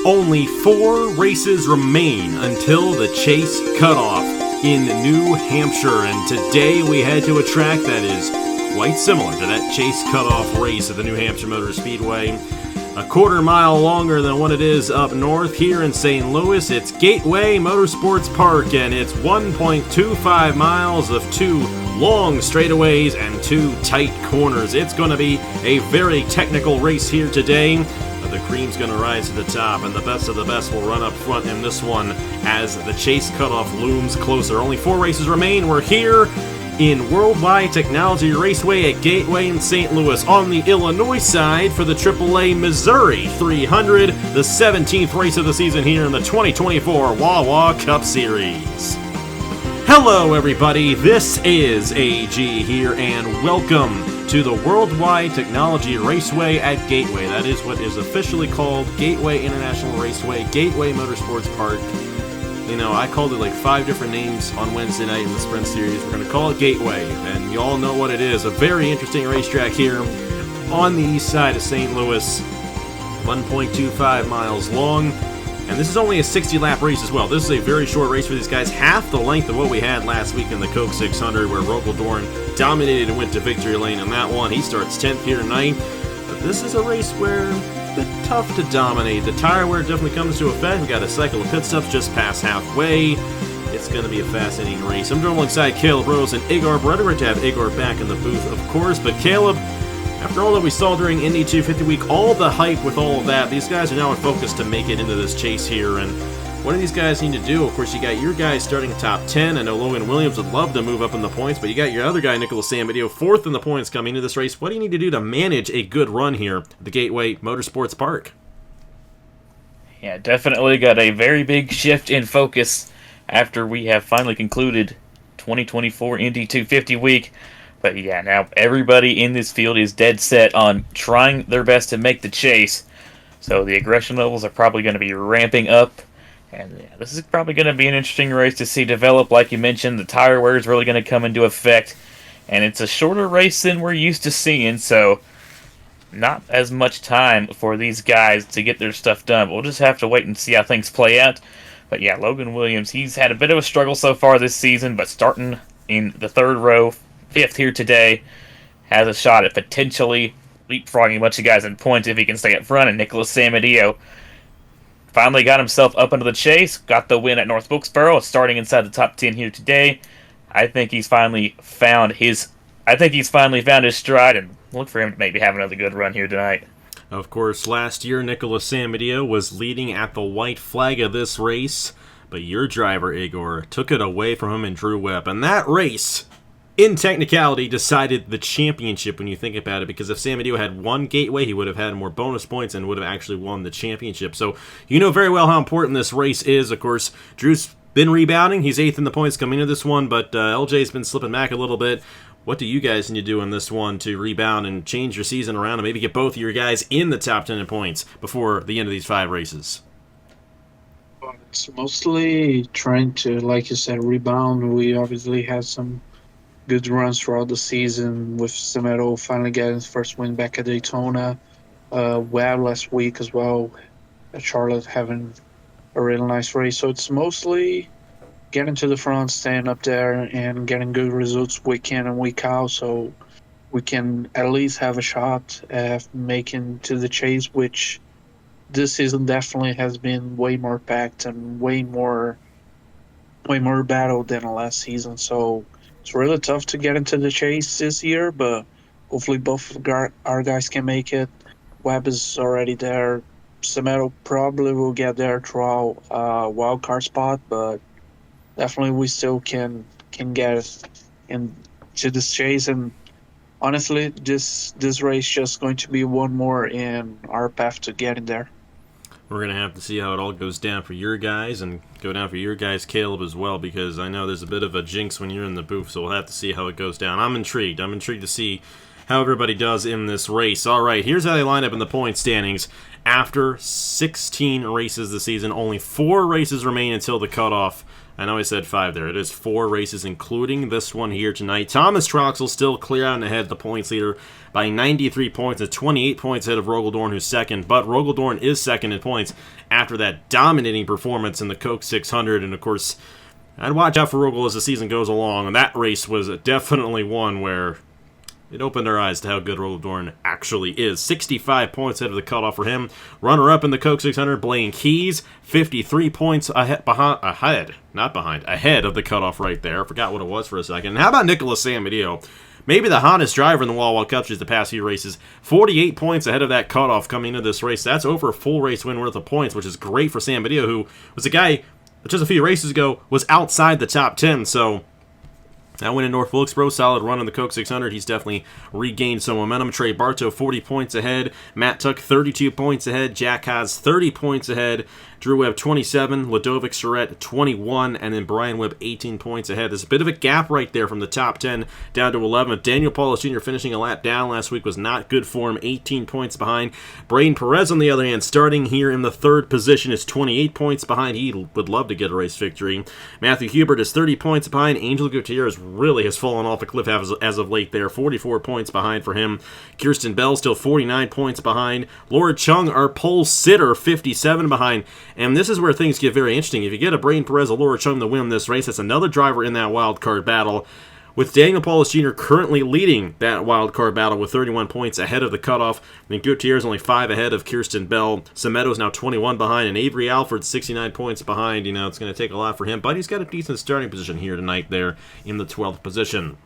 Only 4 races remain until the chase cutoff in New Hampshire, and today we head to a track that is quite similar to that chase cutoff race at the New Hampshire Motor Speedway. A quarter mile longer than what it is up north here in St. Louis. It's Gateway Motorsports Park, and it's 1.25 miles of 2 long straightaways and 2 tight corners. It's going to be a very technical race here today. But the cream's going to rise to the top, and the best of the best will run up front in this one as the chase cutoff looms closer. Only 4 races remain. We're here in World Wide Technology Raceway at Gateway in St. Louis. On the Illinois side for the AAA Missouri 300, the 17th race of the season here in the 2024 Wawa Cup Series. Hello everybody, this is AG here, and welcome to the World Wide Technology Raceway at Gateway. That is what is officially called Gateway International Raceway, Gateway Motorsports Park. You know, I called it like 5 different names on Wednesday night in the Sprint Series. We're going to call it Gateway, and you all know what it is. A very interesting racetrack here on the east side of St. Louis, 1.25 miles long. And this is only a 60-lap race as well. This is a very short race for these guys, half the length of what we had last week in the Coke 600, where Dorn dominated and went to victory lane in that one. He starts 10th here tonight. But this is a race where it's a bit tough to dominate. The tire wear definitely comes to effect. We got a cycle of pit stops just past halfway. It's going to be a fascinating race. I'm driving alongside Caleb Rose and Igor Beretta. We're to have Igor back in the booth, of course. But Caleb, after all that we saw during Indy 250 week, all the hype with all of that, these guys are now in focus to make it into this chase here. And what do these guys need to do? Of course, you got your guys starting top 10. I know Logan Williams would love to move up in the points, but you got your other guy, Nicholas Samedeo, 4th in the points coming into this race. What do you need to do to manage a good run here at the Gateway Motorsports Park? Yeah, definitely got a very big shift in focus after we have finally concluded 2024 Indy 250 week. But yeah, now everybody in this field is dead set on trying their best to make the chase. So the aggression levels are probably going to be ramping up. And yeah, this is probably going to be an interesting race to see develop. Like you mentioned, the tire wear is really going to come into effect. And it's a shorter race than we're used to seeing. So not as much time for these guys to get their stuff done. We'll just have to wait and see how things play out. But yeah, Logan Williams, he's had a bit of a struggle so far this season. But starting in the 3rd row, 5th here today, has a shot at potentially leapfrogging a bunch of guys in points if he can stay up front. And Nicholas Samedeo finally got himself up into the chase, got the win at North Wilkesboro, starting inside the top 10 here today. I think he's finally found his stride, and look for him to maybe have another good run here tonight. Of course, last year Nicholas Samedeo was leading at the white flag of this race, but your driver, Igor, took it away from him and Drew Webb. And that race, in technicality, decided the championship when you think about it, because if Samedeo had won Gateway, he would have had more bonus points and would have actually won the championship. So you know very well how important this race is. Of course, Drew's been rebounding. He's 8th in the points coming into this one, but LJ's been slipping back a little bit. What do you guys need to do in this one to rebound and change your season around and maybe get both of your guys in the top 10 in points before the end of these 5 races? It's mostly trying to, like you said, rebound. We obviously had some good runs throughout the season, with Samedeo finally getting his first win back at Daytona. Webb last week as well. Charlotte having a really nice race. So it's mostly getting to the front, staying up there, and getting good results week in and week out, so we can at least have a shot at making to the chase, which this season definitely has been way more packed and way more battle than the last season. So it's really tough to get into the chase this year, but hopefully both of our guys can make it. Webb is already there. Samedeo probably will get there through a wild card spot, but definitely we still can get into this chase. And honestly, this race just going to be one more in our path to getting there. We're going to have to see how it all goes down for your guys, and go down for your guys, Caleb, as well, because I know there's a bit of a jinx when you're in the booth, so we'll have to see how it goes down. I'm intrigued. I'm intrigued to see how everybody does in this race. All right, here's how they line up in the point standings. After 16 races this season, only 4 races remain until the cutoff I know I said 5 there. It is 4 races, including this one here tonight. Thomas Troxel still clear out and ahead of the points leader by 93 points and 28 points ahead of Rogaldorn, who's second. But Rogaldorn is second in points after that dominating performance in the Coke 600. And, of course, I'd watch out for Rogel as the season goes along. And that race was definitely one where it opened our eyes to how good Rogaldorn actually is. 65 points ahead of the cutoff for him. Runner-up in the Coke 600, Blaine Keys, 53 points ahead of the cutoff right there. I forgot what it was for a second. And how about Nicholas Samedillo? Maybe the hottest driver in the Wawa Cup Series the past few races. 48 points ahead of that cutoff coming into this race. That's over a full race win worth of points, which is great for Samedillo, who was a guy just a few races ago was outside the top 10, so that win in North Wilkesboro, solid run in the Coke 600. He's definitely regained some momentum. Trey Bartow, 40 points ahead. Matt Tuck, 32 points ahead. Jack Haas, 30 points ahead. Drew Webb, 27. Ludovic Surrett, 21. And then Brian Webb, 18 points ahead. There's a bit of a gap right there from the top 10 down to 11. Daniel Paulus Jr. finishing a lap down last week was not good for him. 18 points behind. Braden Perez, on the other hand, starting here in the 3rd position, is 28 points behind. He would love to get a race victory. Matthew Hubert is 30 points behind. Angel Gutierrez really has fallen off a cliff as of late there. 44 points behind for him. Kirsten Bell still 49 points behind. Laura Chung, our pole sitter, 57 behind. And this is where things get very interesting. If you get a Braden Perez or Laura Chung to win this race, that's another driver in that wild card battle. With Daniel Paulus Jr. currently leading that wild card battle with 31 points ahead of the cutoff. And Gutierrez only 5 ahead of Kirsten Bell. Semedo's now 21 behind, and Avery Alford 69 points behind. You know, it's going to take a lot for him, but he's got a decent starting position here tonight there in the 12th position.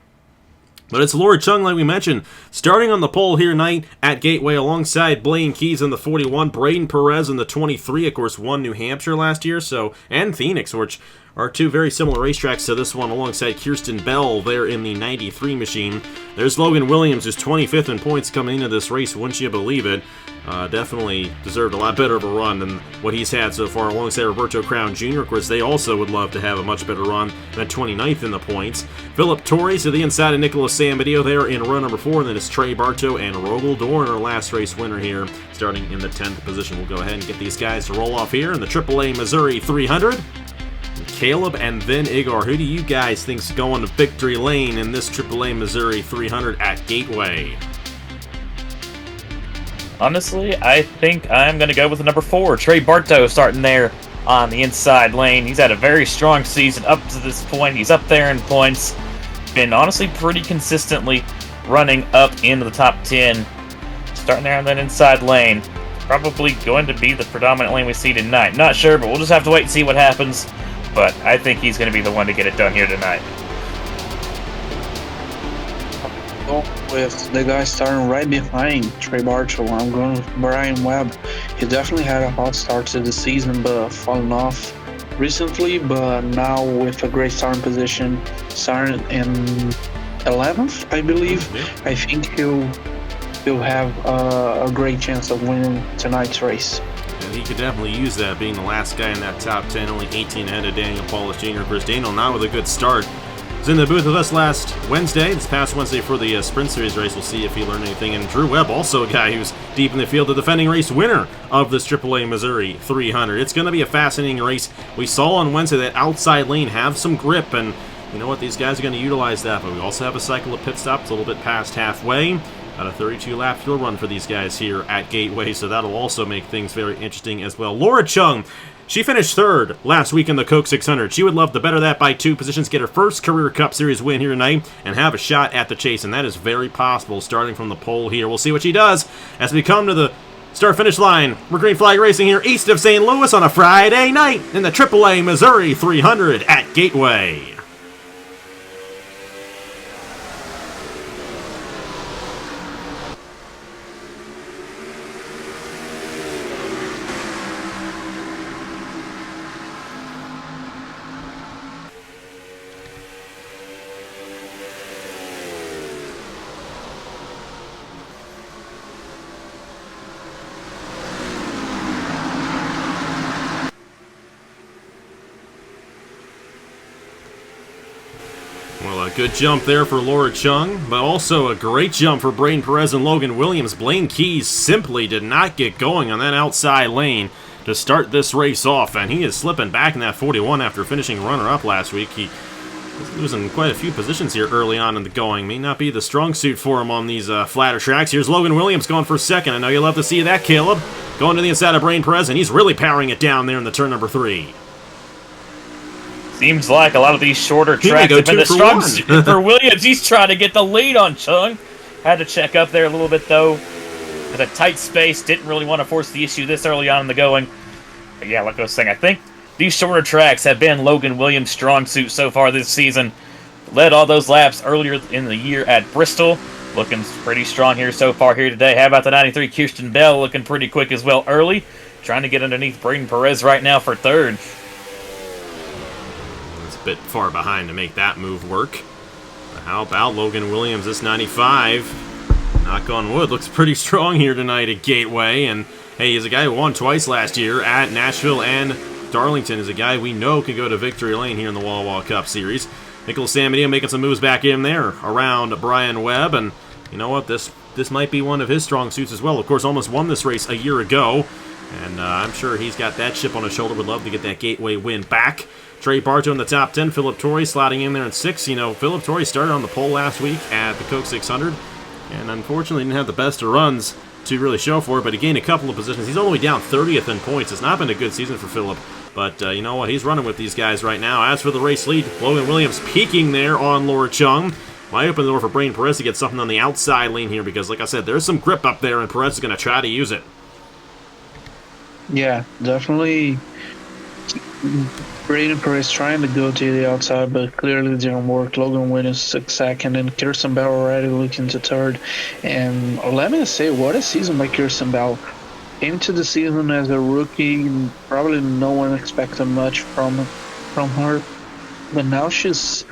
But it's Laura Chung, like we mentioned, starting on the pole here tonight at Gateway alongside Blaine Keys in the 41, Braden Perez in the 23, of course, won New Hampshire last year, and Phoenix, which are 2 very similar racetracks to this one, alongside Kirsten Bell there in the 93 machine. There's Logan Williams, who's 25th in points coming into this race, wouldn't you believe it? Definitely deserved a lot better of a run than what he's had so far, alongside Roberto Crown Jr. Of course, they also would love to have a much better run than 29th in the points. Philip Torres to the inside of Nicholas Samedillo there in row number 4, and then it's Trey Bartow and Rogaldorn, our last race winner here, starting in the 10th position. We'll go ahead and get these guys to roll off here in the AAA Missouri 300. Caleb and then Igor, who do you guys think's going to victory lane in this AAA Missouri 300 at Gateway? Honestly, I think I'm going to go with the number 4, Trey Bartow, starting there on the inside lane. He's had a very strong season up to this point. He's up there in points. Been honestly pretty consistently running up into the top 10. Starting there on that inside lane. Probably going to be the predominant lane we see tonight. Not sure, but we'll just have to wait and see what happens. But I think he's going to be the one to get it done here tonight. With the guy starting right behind Trey Bartow, I'm going with Brian Webb. He definitely had a hot start to the season, but fallen off recently. But now with a great starting position, starting in 11th, I believe. I think he'll have a great chance of winning tonight's race. And he could definitely use that, being the last guy in that top 10, only 18 ahead of Daniel Paulus Jr. Of course, Daniel now with a good start. Was in the booth with us this past Wednesday for the Sprint Series race. We'll see if he learned anything. And Drew Webb, also a guy who's deep in the field, the defending race winner of this AAA Missouri 300. It's going to be a fascinating race. We saw on Wednesday that outside lane have some grip, and you know what? These guys are going to utilize that. But we also have a cycle of pit stops a little bit past halfway. About a 32-lap fuel run for these guys here at Gateway, so that'll also make things very interesting as well. Laura Chung, she finished 3rd last week in the Coke 600. She would love to better that by 2 positions, get her first career Cup Series win here tonight, and have a shot at the chase, and that is very possible starting from the pole here. We'll see what she does as we come to the start-finish line. We're Green Flag Racing here east of St. Louis on a Friday night in the AAA Missouri 300 at Gateway. Well, a good jump there for Laura Chung, but also a great jump for Braden Perez and Logan Williams. Blaine Keys simply did not get going on that outside lane. to start this race off, and he is slipping back in that 41 after finishing runner-up last week. He was losing quite a few positions here early on in the going. May not be the strong suit for him on these flatter tracks. Here's Logan Williams going for second. I know you'll love to see that, Caleb. Going to the inside of Brain Perez, and he's really powering it down there in the turn number 3. Seems like a lot of these shorter tracks have been the strong suit for Williams. He's trying to get the lead on Chung. Had to check up there a little bit, though. With a tight space, didn't really want to force the issue this early on in the going. But yeah, like I was saying, I think these shorter tracks have been Logan Williams' strong suit so far this season. Led all those laps earlier in the year at Bristol. Looking pretty strong here so far here today. How about the 93 Kirsten Bell looking pretty quick as well early. Trying to get underneath Braden Perez right now for third. It's a bit far behind to make that move work. But how about Logan Williams, this 95? Knock on wood, looks pretty strong here tonight at Gateway. And hey, he's a guy who won twice last year at Nashville and Darlington. Is a guy we know can go to victory lane here in the Wawa Cup Series. Nicholas Samadeo making some moves back in there around Brian Webb, and you know what, this might be one of his strong suits as well. Of course, almost won this race a year ago, and I'm sure he's got that chip on his shoulder. Would love to get that Gateway win back. Trey Bartow in the top 10, Philip Torrey sliding in there in 6. You know, Philip Torrey started on the pole last week at the Coke 600, and unfortunately didn't have the best of runs to really show for it, but he gained a couple of positions. He's all the way down 30th in points. It's not been a good season for Philip. But you know what? He's running with these guys right now. As for the race lead, Logan Williams peeking there on Laura Chung. Might open the door for Brain Perez to get something on the outside lane here because, like I said, there's some grip up there, and Perez is going to try to use it. Yeah, definitely. Braden Perez trying to go to the outside, but clearly didn't work. Logan Williams took second, and Kirsten Bell already looking to third. And let me say, what a season by Kirsten Bell. Into the season as a rookie, probably no one expected much from her, but now she's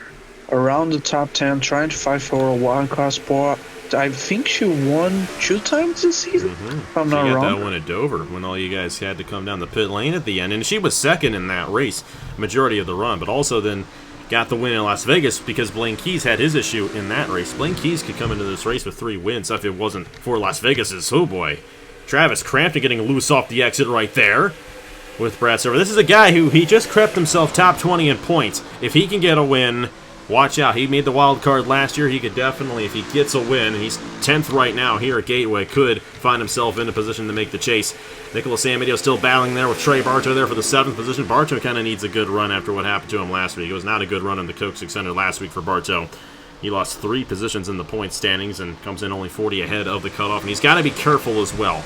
around the top 10, trying to fight for a wild card spot. I think she won 2 times this season, if I'm not wrong. She got that one at Dover when all you guys had to come down the pit lane at the end, and she was second in that race, majority of the run, but also then got the win in Las Vegas because Blaine Keys had his issue in that race. Blaine Keys could come into this race with 3 wins if it wasn't for Las Vegas's. Oh boy. Travis Crampton getting loose off the exit right there with Brad Silver. This is a guy who he just crept himself top 20 in points. If he can get a win, watch out. He made the wild card last year. He could definitely, if he gets a win, and he's 10th right now here at Gateway, could find himself in a position to make the chase. Nicholas Samadeo still battling there with Trey Bartow there for the 7th position. Bartow kind of needs a good run after what happened to him last week. It was not a good run in the Coke 600 last week for Bartow. He lost 3 positions in the point standings and comes in only 40 ahead of the cutoff. And he's got to be careful as well,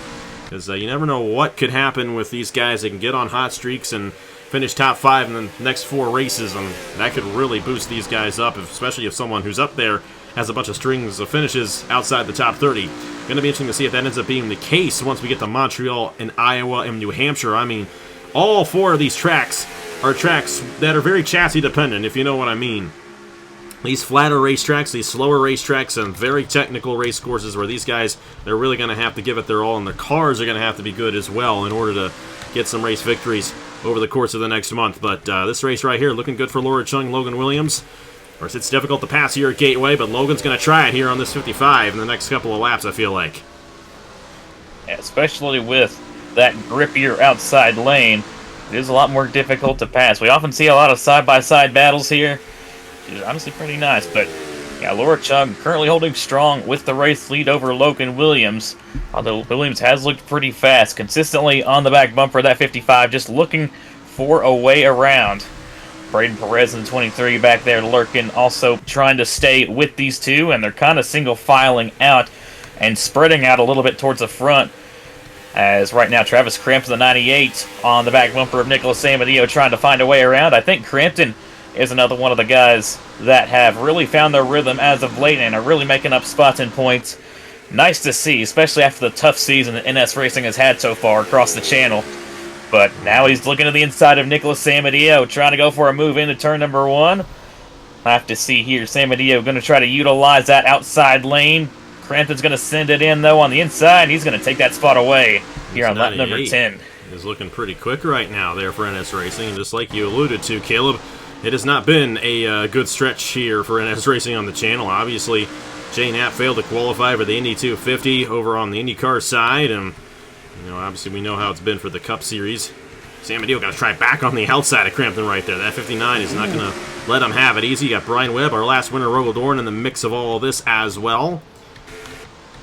because you never know what could happen with these guys. They can get on hot streaks and finish top 5 in the next 4 races, and that could really boost these guys up, especially if someone who's up there has a bunch of strings of finishes outside the top 30. Going to be interesting to see if that ends up being the case once we get to Montreal and Iowa and New Hampshire. I mean, all 4 of these tracks are tracks that are very chassis dependent, if you know what I mean. These flatter racetracks, these slower racetracks, and very technical race courses where these guys, they're really going to have to give it their all, and their cars are going to have to be good as well in order to get some race victories over the course of the next month. But this race right here, looking good for Laura Chung, Logan Williams. Of course, it's difficult to pass here at Gateway, but Logan's going to try it here on this 55 in the next couple of laps, I feel like. Yeah, especially with that grippier outside lane, it is a lot more difficult to pass. We often see a lot of side-by-side battles here. Which is honestly pretty nice, but yeah, Laura Chung currently holding strong with the race lead over Logan Williams, although Williams has looked pretty fast, consistently on the back bumper of that 55, just looking for a way around. Braden Perez in the 23 back there lurking, also trying to stay with these two, and they're kind of single filing out and spreading out a little bit towards the front, as right now Travis Crampton, the 98, on the back bumper of Nicholas Samadeo, trying to find a way around. I think Crampton is another one of the guys that have really found their rhythm as of late and are really making up spots and points. Nice to see, especially after the tough season that NS Racing has had so far across the channel. But now he's looking to the inside of Nicholas Samadeo, trying to go for a move into turn number 1. I'll have to see here. Samadeo going to try to utilize that outside lane. Crampton's going to send it in, though, on the inside. He's going to take that spot away here on lap number 10. He's looking pretty quick right now there for NS Racing. And just like you alluded to, Caleb, it has not been a good stretch here for NS Racing on the channel. Obviously, Jay Knapp failed to qualify for the Indy 250 over on the IndyCar side, and You know, obviously we know how it's been for the Cup Series. San Mateo got to try back on the outside of Crampton right there. That 59 is not going to let him have it easy. You got Brian Webb, our last winner, Rogel Dorn, in the mix of all of this as well.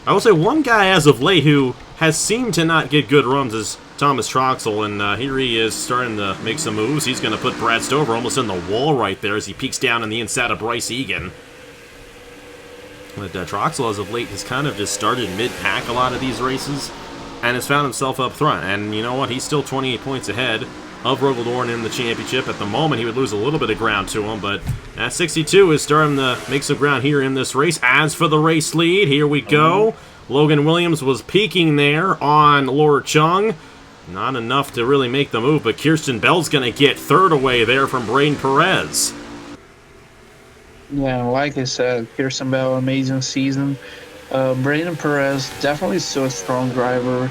I will say one guy as of late who has seemed to not get good runs is Thomas Troxel, and here he is starting to make some moves. He's going to put Brad Stover almost in the wall right there as he peeks down on the inside of Bryce Egan. But Troxel, as of late, has kind of just started mid-pack a lot of these races and has found himself up front. And you know what? He's still 28 points ahead of Rogel Dorn in the championship. At the moment, he would lose a little bit of ground to him, but that 62 is starting to make some ground here in this race. As for the race lead, here we go. Logan Williams was peaking there on Laura Chung. Not enough to really make the move, but Kirsten Bell's going to get third away there from Braden Perez. Yeah, like I said, Kirsten Bell, amazing season. Braden Perez, definitely still a strong driver.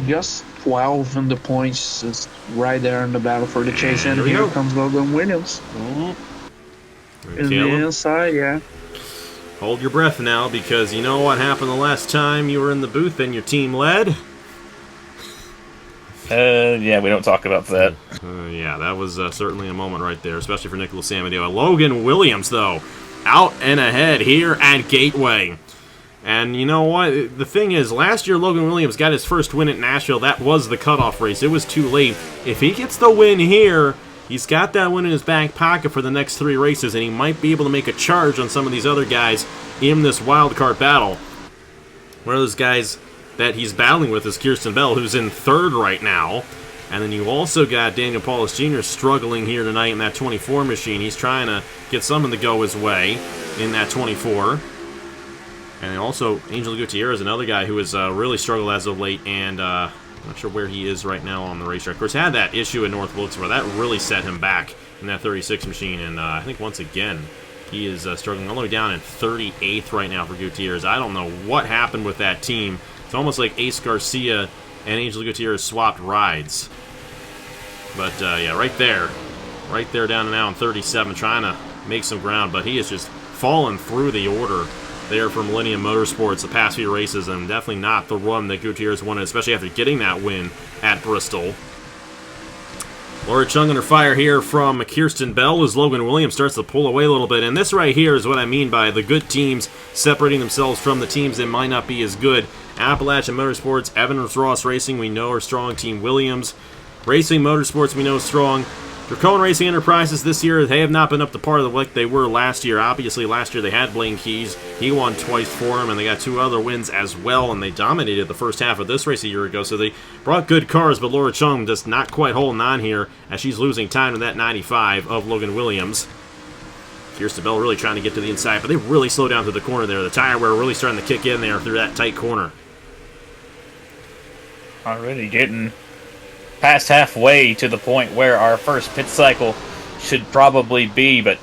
Just 12 in the points, is right there in the battle for the chase. And here comes Logan Williams. In the inside, yeah. Hold your breath now, because you know what happened the last time you were in the booth and your team led? Yeah, we don't talk about that. Yeah, that was certainly a moment right there, especially for Nicholas Samadeo. Logan Williams, though, out and ahead here at Gateway. And you know what? The thing is, last year Logan Williams got his first win at Nashville. That was the cutoff race. It was too late. If he gets the win here, he's got that win in his back pocket for the next 3 races, and he might be able to make a charge on some of these other guys in this wild card battle. One of those guys that he's battling with is Kirsten Bell, who's in 3rd right now. And then you also got Daniel Paulus Jr. struggling here tonight in that 24 machine. He's trying to get something to go his way in that 24. And also, Angel Gutierrez, another guy who has really struggled as of late, and I'm not sure where he is right now on the racetrack. Of course, had that issue in North Wilkesboro. That really set him back in that 36 machine, and I think once again, he is struggling all the way down in 38th right now for Gutierrez. I don't know what happened with that team. It's almost like Ace Garcia and Angel Gutierrez swapped rides. But, yeah, right there down now in 37, trying to make some ground, but he is just fallen through the order there for Millennium Motorsports the past few races, and definitely not the run that Gutierrez wanted, especially after getting that win at Bristol. Laura Chung under fire here from Kirsten Bell as Logan Williams starts to pull away a little bit, and this right here is what I mean by the good teams separating themselves from the teams that might not be as good. Appalachian Motorsports, Evans Ross Racing, we know are strong. Team Williams Racing Motorsports, we know is strong. Dracone Racing Enterprises this year, they have not been up to par like they were last year. Obviously, last year they had Blaine Keys. He won twice for them, and they got 2 other wins as well, and they dominated the first half of this race a year ago. So they brought good cars, but Laura Chung just not quite holding on here as she's losing time to that 95 of Logan Williams. Kirsten Bell really trying to get to the inside, but they really slow down to the corner there. The tire wear really starting to kick in there through that tight corner. Already getting past halfway to the point where our first pit cycle should probably be, but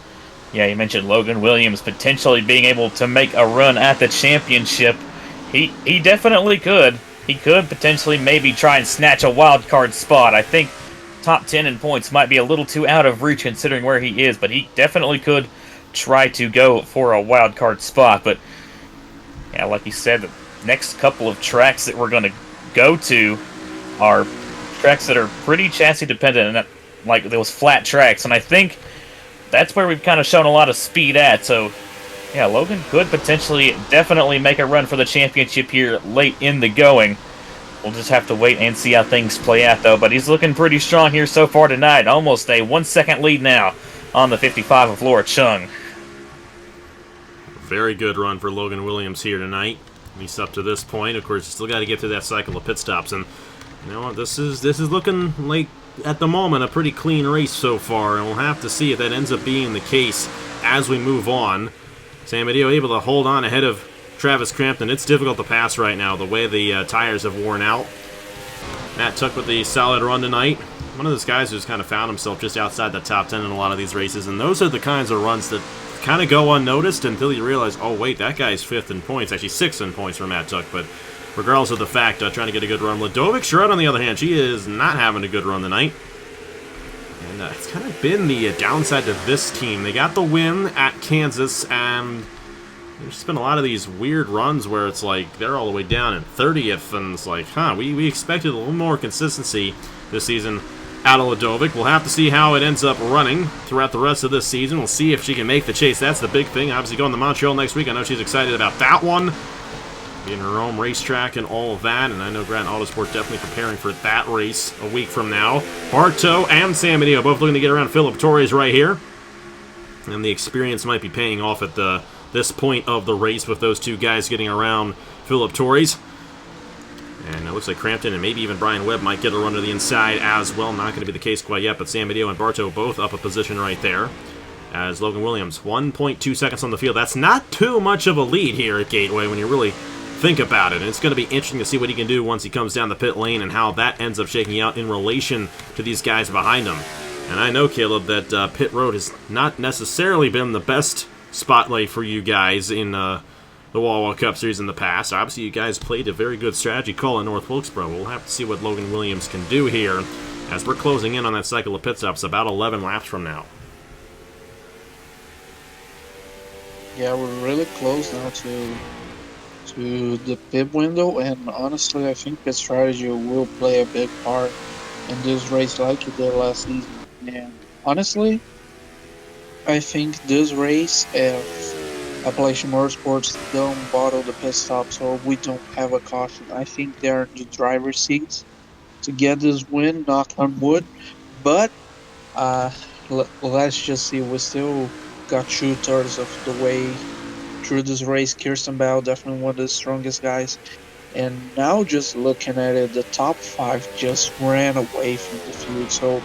yeah, you mentioned Logan Williams potentially being able to make a run at the championship. He definitely could. He could potentially maybe try and snatch a wild card spot. I think top 10 in points might be a little too out of reach considering where he is, but he definitely could try to go for a wild card spot. But yeah, like you said, the next couple of tracks that we're going to go to are tracks that are pretty chassis dependent, and like those flat tracks, and I think that's where we've kind of shown a lot of speed at. So yeah, Logan could potentially definitely make a run for the championship here late in the going. We'll just have to wait and see how things play out though, but he's looking pretty strong here so far tonight. Almost a 1-second lead now on the 55 of Laura Chung. Very good run for Logan Williams here tonight, at least up to this point. Of course, you still got to get through that cycle of pit stops, and you know what, this is looking like, at the moment, a pretty clean race so far, and we'll have to see if that ends up being the case as we move on. San Mateo able to hold on ahead of Travis Crampton. It's difficult to pass right now, the way the tires have worn out. Matt Tuck with the solid run tonight. One of those guys who's kind of found himself just outside the top 10 in a lot of these races, and those are the kinds of runs that kind of go unnoticed until you realize, oh wait, that guy's 5th in points, actually 6th in points for Matt Tuck, but regardless of the fact, trying to get a good run. Ladovic Sherrod, on the other hand, she is not having a good run tonight. And it's kind of been the downside to this team. They got the win at Kansas, and There's been a lot of these weird runs where it's like they're all the way down in 30th, and it's like, we expected a little more consistency this season out of Ladovic. We'll have to see how it ends up running throughout the rest of this season. We'll see if she can make the chase. That's the big thing. Obviously going to Montreal next week. I know she's excited about that one. Being her own racetrack and all of that, and I know Grant Autosport definitely preparing for that race a week from now. Bartow and San Benito both looking to get around Philip Torres right here. And the experience might be paying off at this point of the race with those two guys getting around Philip Torres. And it looks like Crampton and maybe even Brian Webb might get a run to the inside as well. Not going to be the case quite yet, but San Benito and Bartow both up a position right there. As Logan Williams, 1.2 seconds on the field. That's not too much of a lead here at Gateway when you really think about it. And it's going to be interesting to see what he can do once he comes down the pit lane and how that ends up shaking out in relation to these guys behind him. And I know, Caleb, that pit road has not necessarily been the best spotlight for you guys in the Wawa Cup Series in the past. Obviously, you guys played a very good strategy call in North Wilkesboro. We'll have to see what Logan Williams can do here as we're closing in on that cycle of pit stops about 11 laps from now. Yeah, we're really close now to the pit window, and honestly, I think pit strategy will play a big part in this race like it did last season. And honestly, I think this race, if Appalachian Motorsports don't bottle the pit stops or we don't have a caution, I think they're in the driver's seats to get this win, knock on wood. But let's just see. We still got 2/3 of the way through this race. Kirsten Bell, definitely one of the strongest guys. And now just looking at it, the top 5 just ran away from the field. So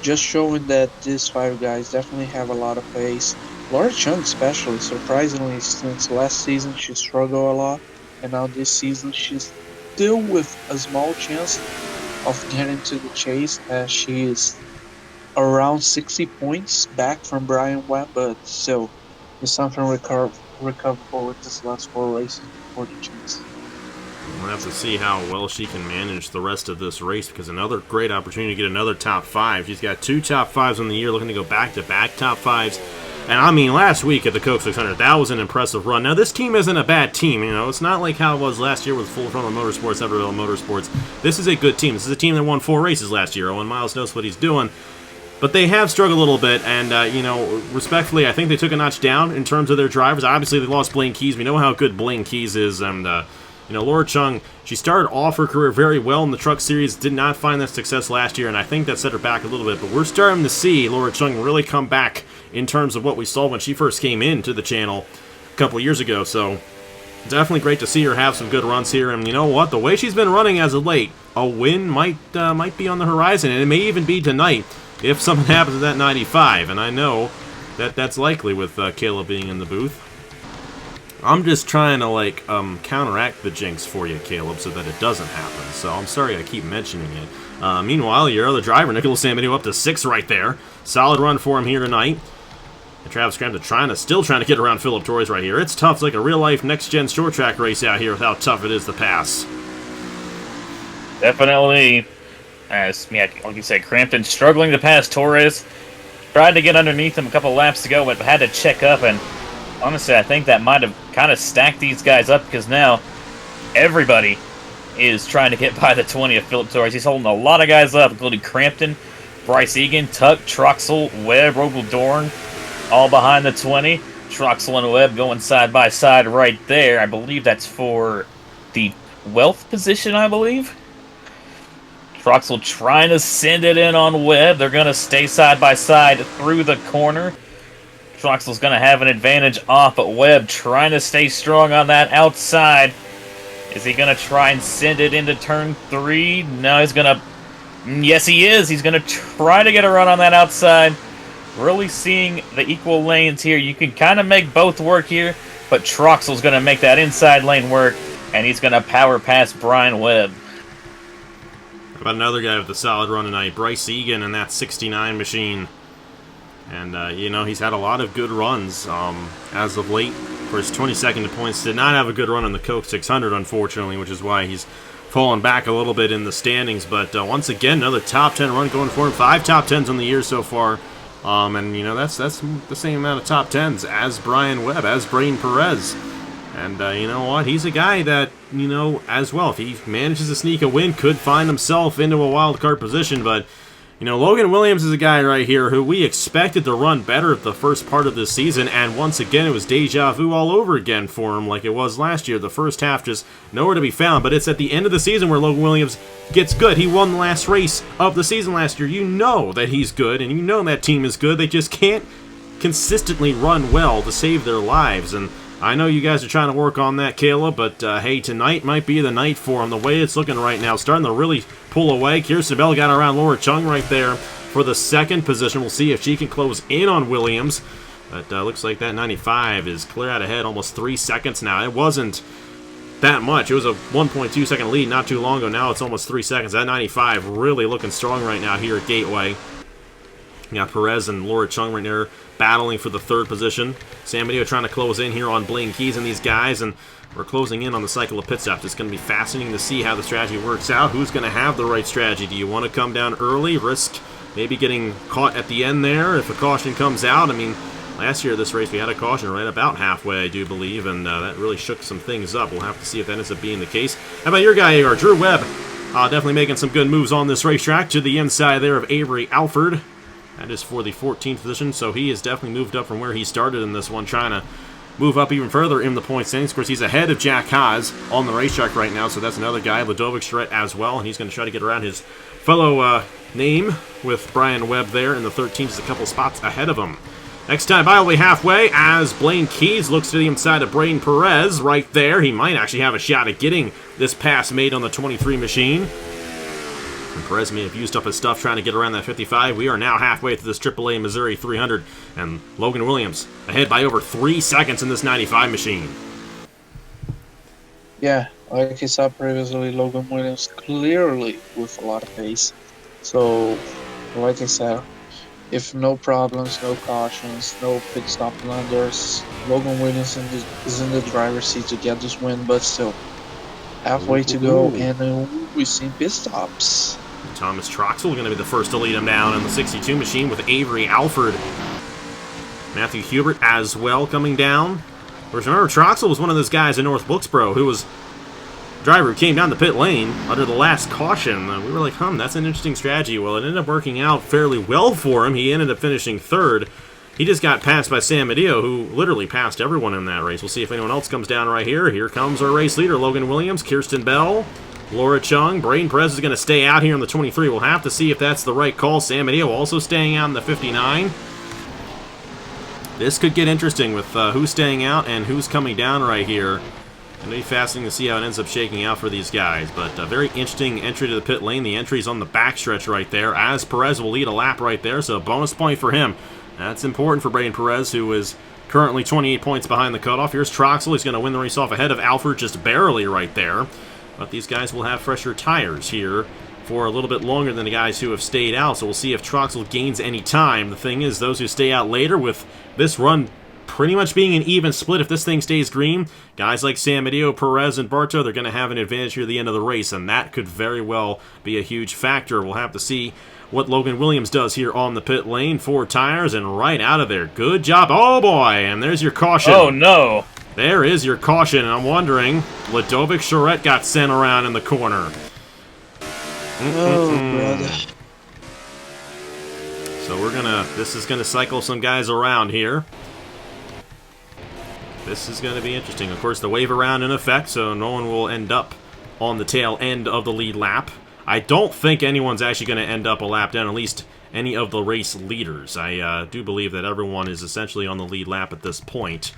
just showing that these 5 guys definitely have a lot of pace. Laura Chung especially, surprisingly, since last season she struggled a lot, and now this season she's still with a small chance of getting to the chase, as she is around 60 points back from Brian Webb, but still there's something recoverable with this last 4 races before the chase. We'll have to see how well she can manage the rest of this race, because another great opportunity to get another top 5. She's got 2 top 5s on the year, looking to go back-to-back top 5s. And I mean, last week at the Coke 600, that was an impressive run. Now, this team isn't a bad team. You know, it's not like how it was last year with Full Frontal Motorsports, Everville Motorsports. This is a good team. This is a team that won 4 races last year. Owen Miles knows what he's doing. But they have struggled a little bit, and, respectfully, I think they took a notch down in terms of their drivers. Obviously, they lost Blaine Keys. We know how good Blaine Keys is, and, Laura Chung, she started off her career very well in the Truck Series, did not find that success last year, and I think that set her back a little bit. But we're starting to see Laura Chung really come back in terms of what we saw when she first came into the channel a couple years ago. So definitely great to see her have some good runs here. And you know what? The way she's been running as of late, a win might be on the horizon, and it may even be tonight if something happens at that 95. And I know that that's likely with Caleb being in the booth. I'm just trying to, counteract the jinx for you, Caleb, so that it doesn't happen. So I'm sorry I keep mentioning it. Meanwhile, your other driver, Nicholas San Benito, up to 6 right there. Solid run for him here tonight. And Travis Crampton still trying to get around Philip Torres right here. It's tough. It's like a real-life next-gen short track race out here with how tough it is to pass. Definitely, like you said, Crampton struggling to pass Torres. Tried to get underneath him a couple laps ago, but had to check up, and honestly, I think that might have kind of stacked these guys up, because now everybody is trying to get by the 20 of Philip Torres. He's holding a lot of guys up, including Crampton, Bryce Egan, Tuck, Troxel, Webb, Rogel Dorn, all behind the 20. Troxel and Webb going side by side right there. I believe that's for the wealth position, I believe. Troxel trying to send it in on Webb. They're going to stay side by side through the corner. Troxel's going to have an advantage off, but Webb trying to stay strong on that outside. Is he going to try and send it into turn 3? No, he's going to... Yes, he is. He's going to try to get a run on that outside. Really seeing the equal lanes here. You can kind of make both work here, but Troxel's going to make that inside lane work, and he's going to power past Brian Webb. How about another guy with a solid run tonight? Bryce Egan and that 69 machine. And, he's had a lot of good runs as of late. For his 22nd points, did not have a good run on the Coke 600, unfortunately, which is why he's fallen back a little bit in the standings. But once again, another top 10 run going for him. 5 top 10s on the year so far. And, you know, that's the same amount of top 10s as Brian Webb, as Brain Perez. And, you know what? He's a guy that, you know, as well, if he manages to sneak a win, could find himself into a wild card position. But, you know, Logan Williams is a guy right here who we expected to run better the first part of this season. And once again, it was deja vu all over again for him like it was last year. The first half just nowhere to be found. But it's at the end of the season where Logan Williams gets good. He won the last race of the season last year. You know that he's good, and you know that team is good. They just can't consistently run well to save their lives. And I know you guys are trying to work on that, Caleb, but hey, tonight might be the night for him. The way it's looking right now, starting to really pull away. Kirsten Bell got around Laura Chung right there for the second position. We'll see if she can close in on Williams. But looks like that 95 is clear out ahead, almost 3 seconds now. It wasn't that much. It was a 1.2 second lead not too long ago. Now it's almost 3 seconds. That 95 really looking strong right now here at Gateway. You got Perez and Laura Chung right there battling for the third position. San Mateo trying to close in here on Blaine Keys and these guys, and we're closing in on the cycle of pit stops. It's going to be fascinating to see how the strategy works out. Who's going to have the right strategy? Do you want to come down early, risk maybe getting caught at the end there if a caution comes out? I mean, last year this race we had a caution right about halfway, I do believe, and that really shook some things up. We'll have to see if that ends up being the case. How about your guy here, Drew Webb? Definitely making some good moves on this racetrack to the inside there of Avery Alford. That is for the 14th position, so he has definitely moved up from where he started in this one, trying to move up even further in the point standings. Of course, he's ahead of Jack Haas on the racetrack right now, so that's another guy, Ludovic Charette as well, and he's going to try to get around his fellow name with Brian Webb there in the 13th, just a couple spots ahead of him. Next time by, only halfway, as Blaine Keys looks to the inside of Brain Perez right there. He might actually have a shot at getting this pass made on the 23 machine. And Perez may have used up his stuff trying to get around that 55. We are now halfway through this AAA Missouri 300, and Logan Williams ahead by over 3 seconds in this 95 machine. Yeah, like I said previously, Logan Williams clearly with a lot of pace. So, like I said, if no problems, no cautions, no pit stop blunders, Logan Williams is in the driver's seat to get this win, but still, halfway to go, and we see pit stops. Thomas Troxel going to be the first to lead him down in the 62 machine with Avery Alford. Matthew Hubert as well coming down. Of course, remember, Troxel was one of those guys in North Wilkesboro who was a driver who came down the pit lane under the last caution. We were like, that's an interesting strategy. Well, it ended up working out fairly well for him. He ended up finishing third. He just got passed by San Mateo, who literally passed everyone in that race. We'll see if anyone else comes down right here. Here comes our race leader, Logan Williams, Kirsten Bell, Laura Chung. Brain Perez is going to stay out here in the 23. We'll have to see if that's the right call. San Mateo also staying out in the 59. This could get interesting with who's staying out and who's coming down right here. It'll be fascinating to see how it ends up shaking out for these guys. But a very interesting entry to the pit lane. The entry's on the backstretch right there, as Perez will lead a lap right there, so a bonus point for him. That's important for Brain Perez, who is currently 28 points behind the cutoff. Here's Troxel. He's going to win the race off ahead of Alford, just barely right there. But these guys will have fresher tires here for a little bit longer than the guys who have stayed out, so we'll see if Troxel gains any time. The thing is, those who stay out later, with this run pretty much being an even split, if this thing stays green, guys like San Mateo, Perez, and Barto, they're going to have an advantage here at the end of the race, and that could very well be a huge factor. We'll have to see what Logan Williams does here on the pit lane. 4 tires, and right out of there. Good job. Oh, boy, and there's your caution. Oh, no. There is your caution, and I'm wondering, Ludovic Charette got sent around in the corner. Oh, brother. So this is gonna cycle some guys around here. This is gonna be interesting. Of course, the wave around in effect, so no one will end up on the tail end of the lead lap. I don't think anyone's actually gonna end up a lap down, at least any of the race leaders. I do believe that everyone is essentially on the lead lap at this point.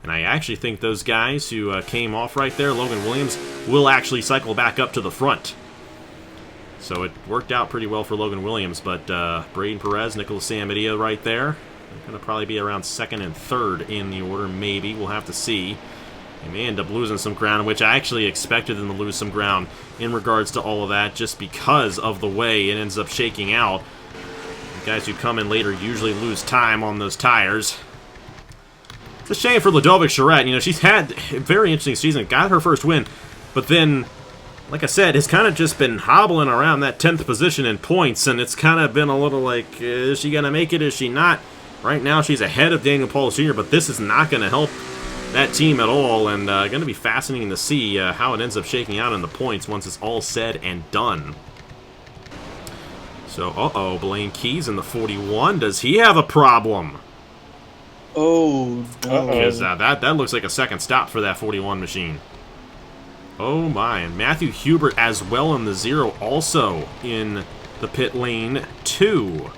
And I actually think those guys who came off right there, Logan Williams, will actually cycle back up to the front. So it worked out pretty well for Logan Williams, but Braden Perez, Nicholas San Mateo right there. They're going to probably be around second and third in the order, maybe. We'll have to see. They may end up losing some ground, which I actually expected them to lose some ground in regards to all of that, just because of the way it ends up shaking out. The guys who come in later usually lose time on those tires. It's a shame for Ludovic Charette. You know, she's had a very interesting season. Got her first win, but then like I said, has kind of just been hobbling around that 10th position in points, and it's kind of been a little like, is she going to make it? Is she not? Right now, she's ahead of Daniel Paul Jr., but this is not going to help that team at all, and going to be fascinating to see how it ends up shaking out in the points once it's all said and done. So, Blaine Keys in the 41. Does he have a problem? Oh, no. Because that looks like a second stop for that 41 machine. Oh my, and Matthew Hubert as well in the 0, also in the pit lane 2. Yeah,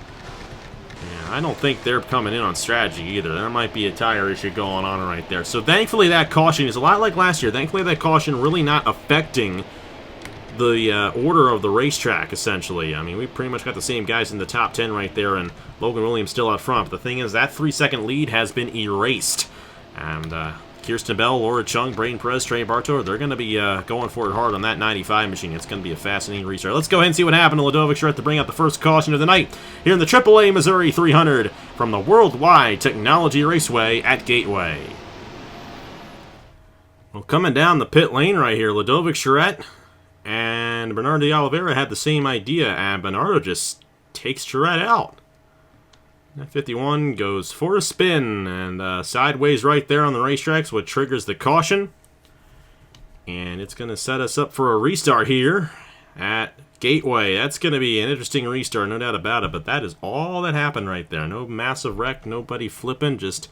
I don't think they're coming in on strategy either. There might be a tire issue going on right there. So thankfully that caution is a lot like last year. Thankfully that caution really not affecting the order of the racetrack, essentially. I mean, we pretty much got the same guys in the top 10 right there, and Logan Williams still out front. But the thing is, that 3-second lead has been erased. And Kirsten Bell, Laura Chung, Braden Perez, Trey Bartow, they're going to be going for it hard on that 95 machine. It's going to be a fascinating restart. Let's go ahead and see what happened to Ludovic Charette to bring out the first caution of the night here in the AAA Missouri 300 from the World Wide Technology Raceway at Gateway. Well, coming down the pit lane right here, Ludovic Charette and Bernardo de Oliveira had the same idea, and Bernardo just takes Charette out. That 51 goes for a spin, and sideways right there on the racetracks, what triggers the caution. And it's going to set us up for a restart here at Gateway. That's going to be an interesting restart, no doubt about it, but that is all that happened right there. No massive wreck, nobody flipping, just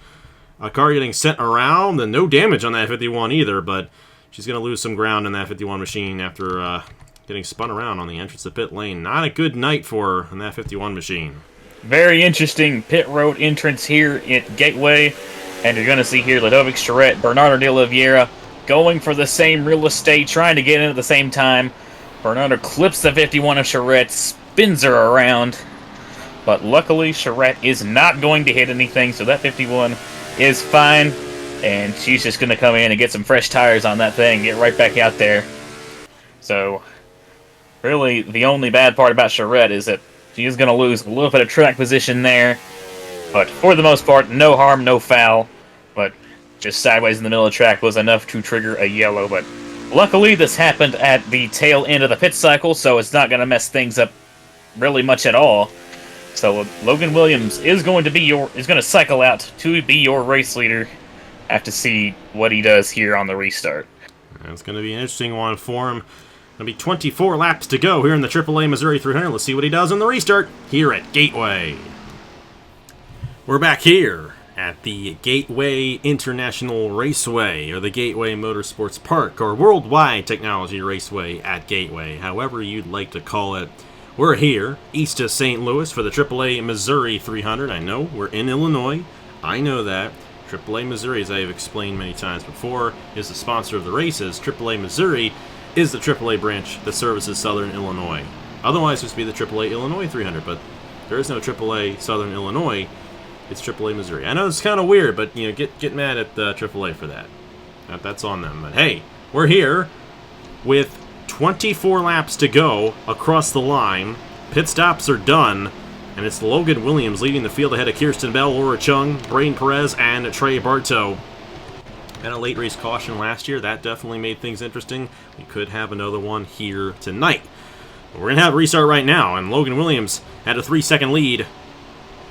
a car getting sent around, and no damage on that 51 either, but she's going to lose some ground in that 51 machine after getting spun around on the entrance to pit lane. Not a good night for her in that 51 machine. Very interesting pit road entrance here at Gateway. And you're going to see here Ludovic Charette, Bernardo de Oliveira going for the same real estate, trying to get in at the same time. Bernardo clips the 51 of Charette, spins her around. But luckily, Charette is not going to hit anything, so that 51 is fine. And she's just going to come in and get some fresh tires on that thing, get right back out there. So, really, the only bad part about Charette is that she is going to lose a little bit of track position there. But for the most part, no harm, no foul. But just sideways in the middle of the track was enough to trigger a yellow. But luckily, this happened at the tail end of the pit cycle, so it's not going to mess things up really much at all. So Logan Williams is going to cycle out to be your race leader. Have to see what he does here on the restart. It's going to be an interesting one for him. Going to be 24 laps to go here in the AAA Missouri 300. Let's see what he does on the restart here at Gateway. We're back here at the Gateway International Raceway, or the Gateway Motorsports Park, or World Wide Technology Raceway at Gateway, however you'd like to call it. We're here, east of St. Louis, for the AAA Missouri 300. I know, we're in Illinois. I know that. AAA Missouri, as I have explained many times before, is the sponsor of the races. AAA Missouri is the AAA branch that services Southern Illinois. Otherwise, it used to be the AAA Illinois 300, but there is no AAA Southern Illinois. It's AAA Missouri. I know it's kind of weird, but you know, get mad at AAA for that. That's on them. But hey, we're here with 24 laps to go across the line. Pit stops are done. And it's Logan Williams leading the field ahead of Kirsten Bell, Laura Chung, Braden Perez, and Trey Bartow. Had a late race caution last year. That definitely made things interesting. We could have another one here tonight. But we're going to have a restart right now, and Logan Williams had a 3-second lead.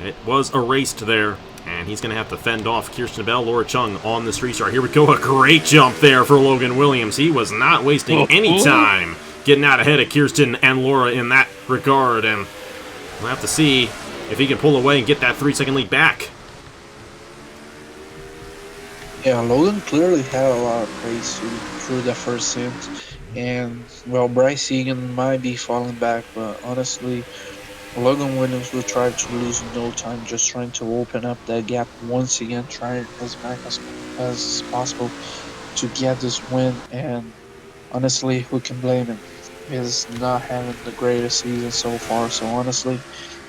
It was erased there, and he's going to have to fend off Kirsten Bell, Laura Chung on this restart. Here we go, a great jump there for Logan Williams. He was not wasting any time getting out ahead of Kirsten and Laura in that regard, and we'll have to see if he can pull away and get that 3-second lead back. Yeah, Logan clearly had a lot of praise through the first stint. And, well, Bryce Egan might be falling back, but honestly, Logan Williams will try to lose no time, just trying to open up that gap once again, trying as back as possible to get this win. And honestly, who can blame him? He's not having the greatest season so far, so honestly,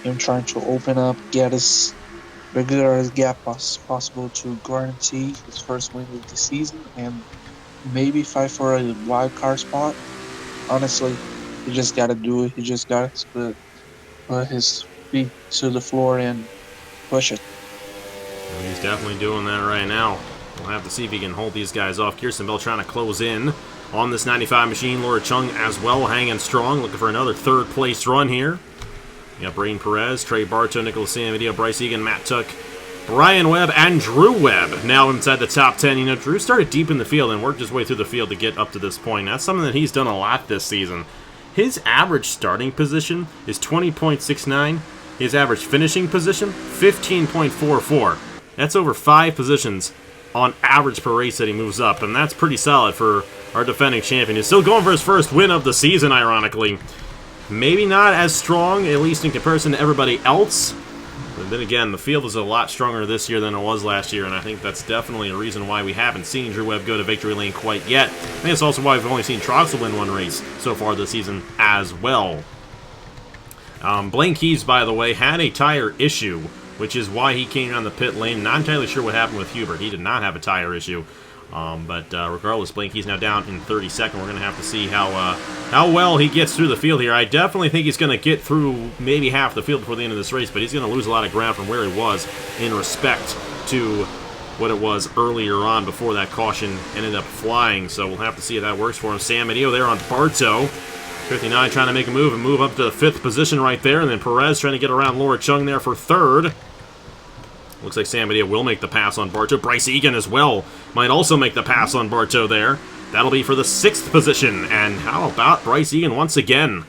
him trying to open up, get as regular as gap as possible to guarantee his first win of the season and maybe fight for a wild card spot. Honestly, he just got to do it. He just got to put his feet to the floor and push it. And he's definitely doing that right now. We'll have to see if he can hold these guys off. Kirsten Bell trying to close in on this 95 machine. Laura Chung as well, hanging strong, looking for another third-place run here. You got Braden Perez, Trey Bartow, Nicholas Samedeo, Bryce Egan, Matt Tuck, Brian Webb, and Drew Webb now inside the top 10. You know, Drew started deep in the field and worked his way through the field to get up to this point. That's something that he's done a lot this season. His average starting position is 20.69. His average finishing position, 15.44. That's over 5 positions on average per race that he moves up, and that's pretty solid for our defending champion. He's still going for his first win of the season, ironically. Maybe not as strong, at least in comparison to everybody else. But then again, the field is a lot stronger this year than it was last year, and I think that's definitely a reason why we haven't seen Drew Webb go to victory lane quite yet. I think it's also why we've only seen Troxel win one race so far this season as well. Blaine Keys, by the way, had a tire issue, which is why he came down the pit lane. Not entirely sure what happened with Hubert. He did not have a tire issue. But regardless, Blaine Keys now down in 32nd. We're going to have to see how well he gets through the field here. I definitely think he's going to get through maybe half the field before the end of this race, but he's going to lose a lot of ground from where he was in respect to what it was earlier on before that caution ended up flying. So we'll have to see if that works for him. Sam Medeo there on Bartow. 59 trying to make a move and move up to the 5th position right there. And then Perez trying to get around Laura Chung there for 3rd. Looks like Sam Medeo will make the pass on Bartow. Bryce Egan as well might also make the pass on Bartow there. That'll be for the 6th position. And how about Bryce Egan once again?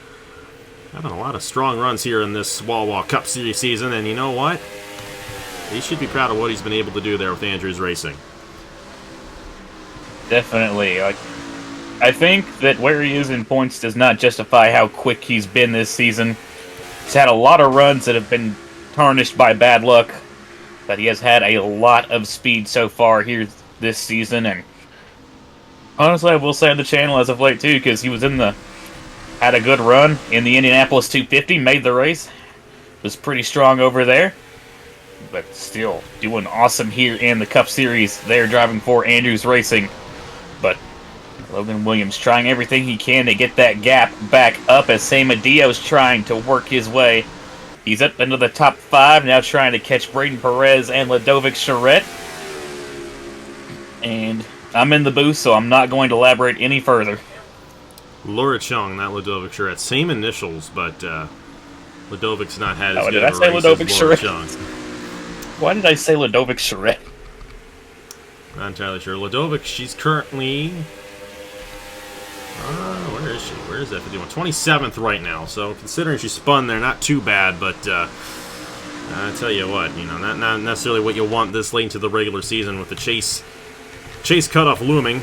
Having a lot of strong runs here in this Wawa Cup Series season. And you know what? He should be proud of what he's been able to do there with Andrews Racing. Definitely. I think that where he is in points does not justify how quick he's been this season. He's had a lot of runs that have been tarnished by bad luck, but he has had a lot of speed so far here this season, and honestly, I will say on the channel as of late too, because he had a good run in the Indianapolis 250, made the race, was pretty strong over there, but still doing awesome here in the Cup Series. They're driving for Andrews Racing, but Logan Williams trying everything he can to get that gap back up as Sam Medeo's trying to work his way. He's up into the top 5, now trying to catch Braden Perez and Ludovic Charette. And I'm in the booth, so I'm not going to elaborate any further. Laura Chung, not Ludovic Charette. Same initials, but Ludovic's not had as good did of I a say race Ludovic as Laura Charette? Chung. Why did I say Ludovic Charette? Not entirely sure. Ludovic, she's currently... where is she? Where is that 51? 27th right now. So considering she spun there, not too bad. But I tell you what, you know, not necessarily what you want this late into the regular season with the chase cutoff looming.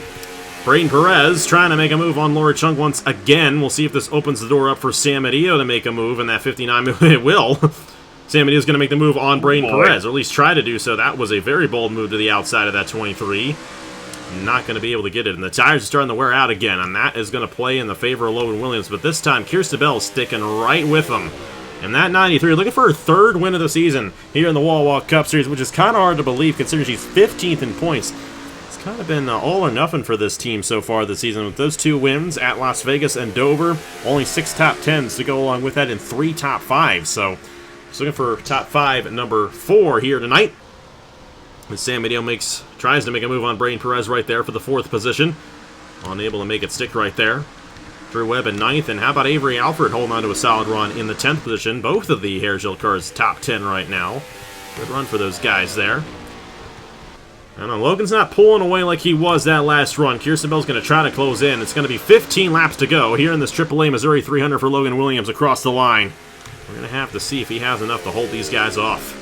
Braden Perez trying to make a move on Laura Chung once again. We'll see if this opens the door up for Sam Medeo to make a move, and that 59 move it will. Sam Medeo's going to make the move on Braden Perez, or at least try to do so. That was a very bold move to the outside of that 23. Not going to be able to get it, and the tires are starting to wear out again, and that is going to play in the favor of Logan Williams, but this time Kirsten Bell is sticking right with them. And that 93, looking for her 3rd win of the season here in the Wawa Cup Series, which is kind of hard to believe considering she's 15th in points. It's kind of been all or nothing for this team so far this season with those 2 wins at Las Vegas and Dover. Only 6 top 10s to go along with that and 3 top 5s, so just looking for top 5 number 4 here tonight. And Sam Medeo tries to make a move on Braden Perez right there for the 4th position. Unable to make it stick right there. Drew Webb in 9th, and how about Avery Alford holding on to a solid run in the 10th position? Both of the Hairgel cars top 10 right now. Good run for those guys there. I don't know, Logan's not pulling away like he was that last run. Kirsten Bell's going to try to close in. It's going to be 15 laps to go here in this AAA Missouri 300 for Logan Williams across the line. We're going to have to see if he has enough to hold these guys off.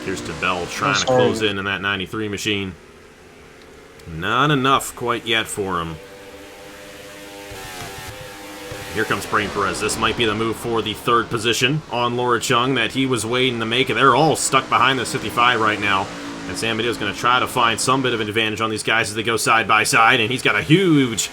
Kirsten Bell trying to close in that 93 machine. Not enough quite yet for him. Here comes Braden Perez. This might be the move for the 3rd position on Laura Chung that he was waiting to make. They're all stuck behind this 55 right now. And Sam Medeo is going to try to find some bit of an advantage on these guys as they go side by side. And he's got a huge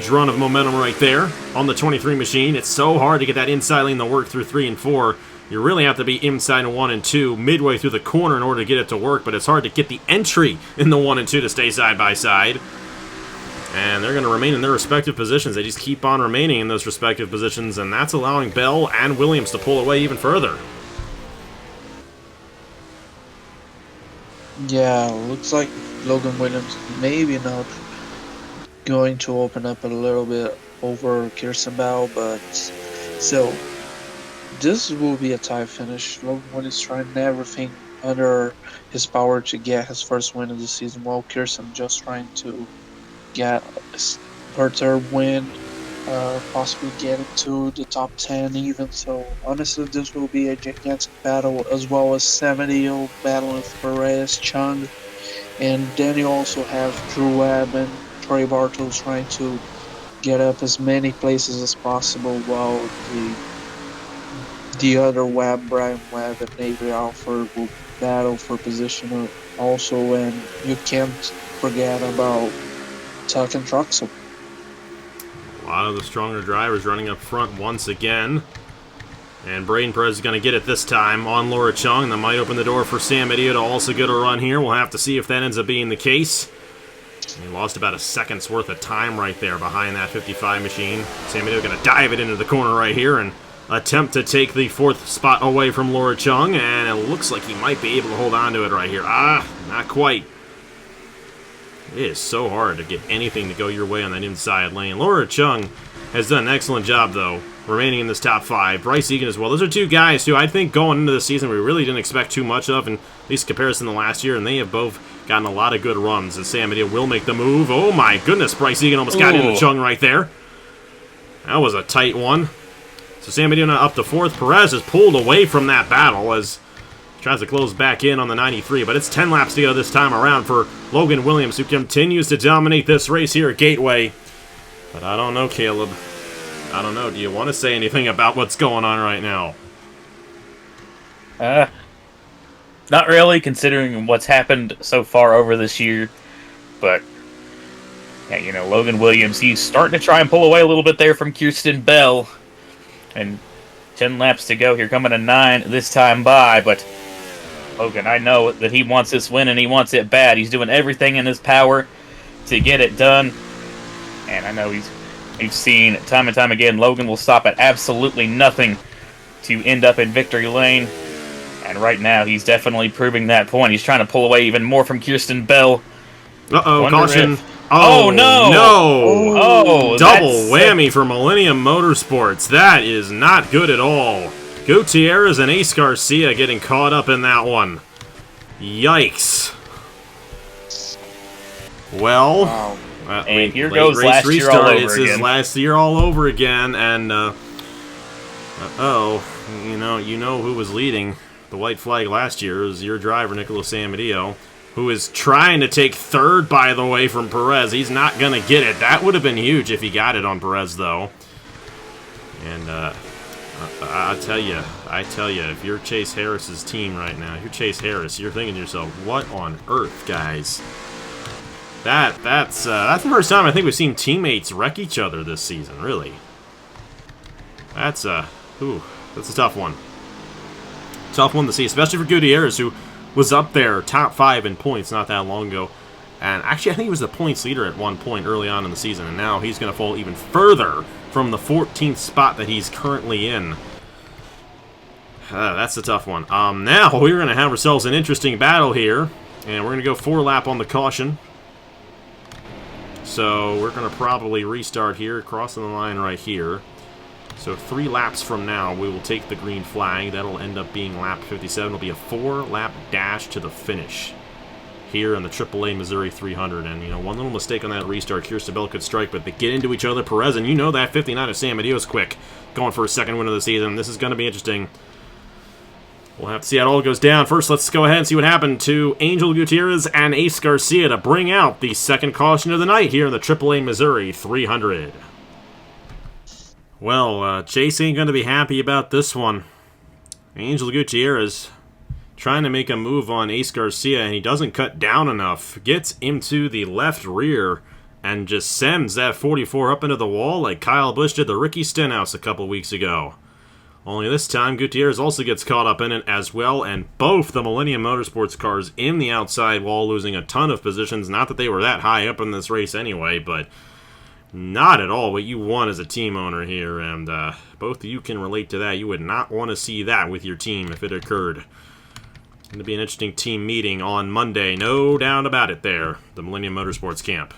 run of momentum right there on the 23 machine. It's so hard to get that inside lane to work through 3 and 4. You really have to be inside in 1 and 2, midway through the corner in order to get it to work, but it's hard to get the entry in the 1 and 2 to stay side by side. And they're going to remain in their respective positions. They just keep on remaining in those respective positions, and that's allowing Bell and Williams to pull away even further. Yeah, looks like Logan Williams maybe not going to open up a little bit over Kirsten Bell, but still, this will be a tie finish. Logan Williams trying everything under his power to get his first win of the season, while Kirsten just trying to get her third win, possibly getting to the top 10 even. So honestly, this will be a gigantic battle, as well as 70 battle with Perez, Chung, and then you also have Drew Webb and Trey Bartels trying to get up as many places as possible, while the other Webb, Brian Webb and Avery Alford will battle for position also, and you can't forget about Tuck and Truxell. A lot of the stronger drivers running up front once again. And Braden Perez is going to get it this time on Laura Chung. That might open the door for Sam Idio to also get a run here. We'll have to see if that ends up being the case. He lost about a second's worth of time right there behind that 55 machine. Sam Idio going to dive it into the corner right here and attempt to take the fourth spot away from Laura Chung. And it looks like he might be able to hold on to it right here. Not quite. It is so hard to get anything to go your way on that inside lane. Laura Chung has done an excellent job, though, remaining in this top 5. Bryce Egan as well. Those are two guys who I think going into the season we really didn't expect too much of, in at least comparison to last year, and they have both gotten a lot of good runs, as Sam Idio will make the move. Oh my goodness, Bryce Egan almost got into Chung right there. That was a tight one. So Sam Idio now up to 4th. Perez is pulled away from that battle as tries to close back in on the 93, but it's 10 laps to go this time around for Logan Williams, who continues to dominate this race here at Gateway. But I don't know, Caleb. I don't know. Do you want to say anything about what's going on right now? Not really, considering what's happened so far over this year. But, yeah, Logan Williams, he's starting to try and pull away a little bit there from Kirsten Bell. And 10 laps to go here, coming to 9 this time by, but Logan, I know that he wants this win and he wants it bad. He's doing everything in his power to get it done. And I know we've seen time and time again, Logan will stop at absolutely nothing to end up in victory lane. And right now, he's definitely proving that point. He's trying to pull away even more from Kirsten Bell. Uh-oh, caution. Oh, no! No! Oh, double whammy for Millennium Motorsports. That is not good at all. Gutierrez and Ace Garcia getting caught up in that one. Yikes. Well, wow. And here goes last year all over again. It's his last year all over again, and you know who was leading the white flag last year. It was your driver, Nicolas Amadio, who is trying to take 3rd, by the way, from Perez. He's not going to get it. That would have been huge if he got it on Perez, though. And I tell you, if you're Chase Harris's team right now, if you're Chase Harris, you're thinking to yourself, what on earth, guys? That's the first time I think we've seen teammates wreck each other this season, really. That's a tough one. Tough one to see, especially for Gutierrez, who was up there, top 5 in points not that long ago. And actually, I think he was the points leader at one point early on in the season, and now he's going to fall even further from the 14th spot that he's currently in. That's a tough one. Now, we're going to have ourselves an interesting battle here, and we're going to go 4-lap on the caution. So, we're going to probably restart here, crossing the line right here. So 3 laps from now, we will take the green flag. That'll end up being lap 57. It'll be a 4-lap dash to the finish here in the AAA Missouri 300. And, one little mistake on that restart, Kirsten Bell could strike, but they get into each other. Perez, and that 59 of Sam Idio is quick, going for a 2nd win of the season. This is going to be interesting. We'll have to see how it all goes down. First, let's go ahead and see what happened to Angel Gutierrez and Ace Garcia to bring out the 2nd caution of the night here in the AAA Missouri 300. Well, Chase ain't going to be happy about this one. Angel Gutierrez trying to make a move on Ace Garcia, and he doesn't cut down enough. Gets into the left rear and just sends that 44 up into the wall like Kyle Busch did the Ricky Stenhouse a couple weeks ago. Only this time, Gutierrez also gets caught up in it as well, and both the Millennium Motorsports cars in the outside wall, losing a ton of positions. Not that they were that high up in this race anyway, but not at all what you want as a team owner here, and both of you can relate to that. You would not want to see that with your team if it occurred. Going to be an interesting team meeting on Monday, no doubt about it there, the Millennium Motorsports camp.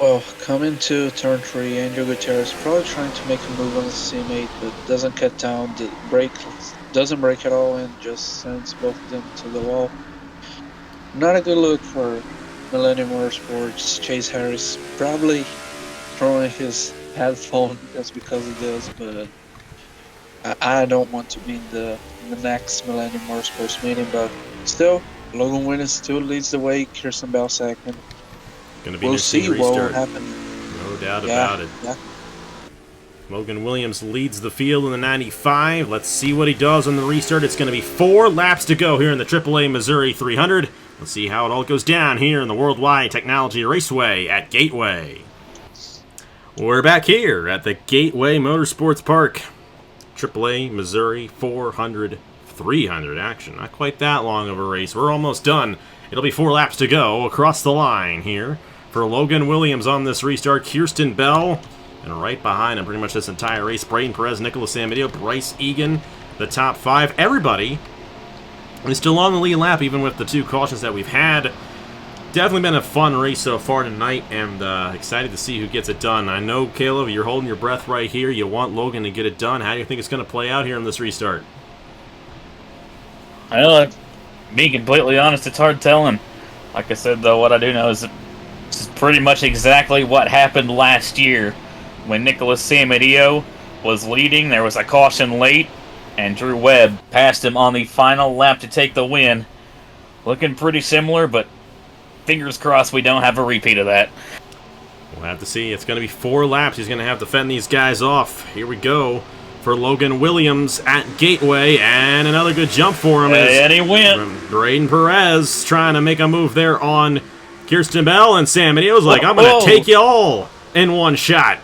Well, coming to turn 3, Andrew Gutierrez probably trying to make a move on his teammate, but doesn't cut down, doesn't break at all, and just sends both of them to the wall. Not a good look for Millennium Motorsports. Chase Harris probably throwing his headphone just because of this, but I don't want to be in the next Millennium Motorsports meeting, but still, Logan Williams still leads the way, Kirsten Bell second. We'll see what will happen. No doubt about it. Yeah. Logan Williams leads the field in the 95. Let's see what he does on the restart. It's going to be 4 laps to go here in the AAA Missouri 300. Let's see how it all goes down here in the World Wide Technology Raceway at Gateway. We're back here at the Gateway Motorsports Park. AAA Missouri 400 300 action. Not quite that long of a race. We're almost done. It'll be 4 laps to go across the line here for Logan Williams on this restart. Kirsten Bell, and right behind him pretty much this entire race, Braden Perez, Nicholas Samedeo, Bryce Egan, the top 5. Everybody is still on the lead lap, even with the 2 cautions that we've had. Definitely been a fun race so far tonight, and excited to see who gets it done. I know, Caleb, you're holding your breath right here. You want Logan to get it done. How do you think it's going to play out here in this restart? Well, being completely honest, it's hard telling. Like I said, though, what I do know is that this is pretty much exactly what happened last year. When Nicholas Samedeo was leading, there was a caution late, and Drew Webb passed him on the final lap to take the win. Looking pretty similar, but fingers crossed we don't have a repeat of that. We'll have to see. It's going to be 4 laps. He's going to have to fend these guys off. Here we go for Logan Williams at Gateway, and another good jump for him. And he went. Braden Perez trying to make a move there on Kirsten Bell, and Samedeo's like, I'm going to take you all in one shot.